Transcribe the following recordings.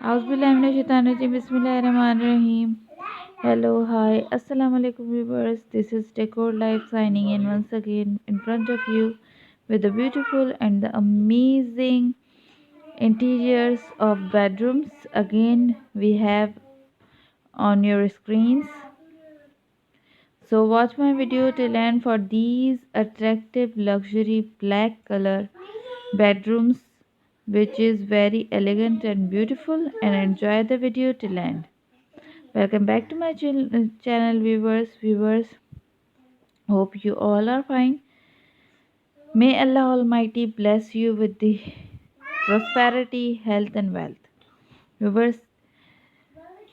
Auzubillahiminash-shaytanir-rajim. Bismillahir-rahmanir-rahim. Hello, hi, assalamu alaikum viewers. This is Decor Life signing in once again in front of you with the beautiful and the amazing interiors of bedrooms. Again, we have on your screens. So watch my video till end for these attractive luxury black color bedrooms, which is very elegant and beautiful, and enjoy the video till end. Welcome back to my channel, viewers. Hope you all are fine. May Allah Almighty bless you with the prosperity, health, and wealth. Viewers,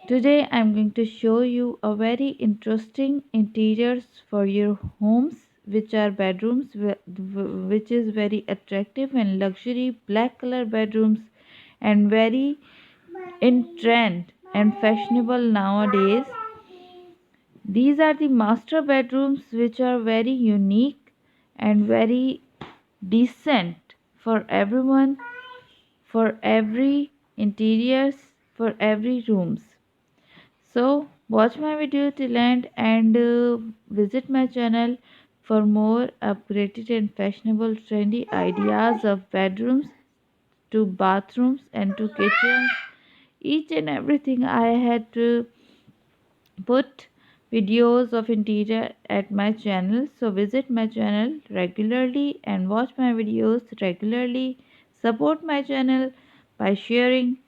today I'm going to show you a very interesting interiors for your homes, which are bedrooms, which is very attractive and luxury black color bedrooms, and very in trend and fashionable nowadays. These are the master bedrooms which are very unique and very decent for everyone, for every interiors, for every rooms. So watch my video till end and visit my channel for more upgraded and fashionable trendy ideas of bedrooms to bathrooms and to kitchens. Each and everything I had to put videos of interior at my channel, so visit my channel regularly and watch my videos regularly. Support my channel by sharing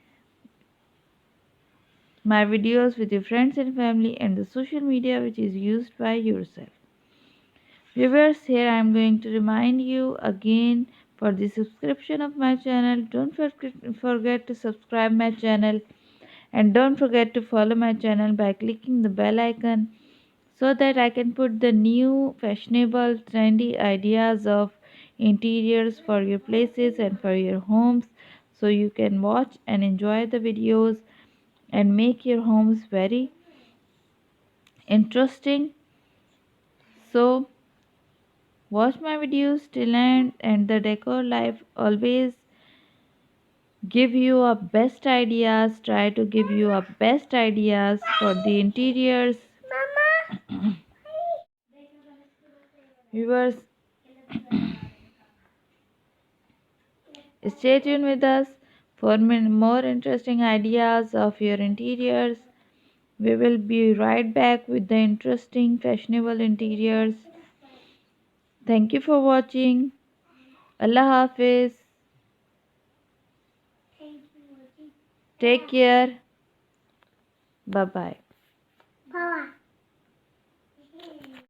my videos with your friends and family and the social media which is used by yourself. Viewers, here I am going to remind you again for the subscription of my channel. Don't forget to subscribe my channel, and don't forget to follow my channel by clicking the bell icon so that I can put the new fashionable trendy ideas of interiors for your places and for your homes, so you can watch and enjoy the videos and make your homes very interesting. So watch my videos till end, and the Decor Life always give you a best ideas, try to give you a best ideas for the interiors. Viewers, stay tuned with us for more interesting ideas of your interiors. We will be right back with the interesting fashionable interiors. Thank you for watching. Allah Hafiz. Take care. Bye bye.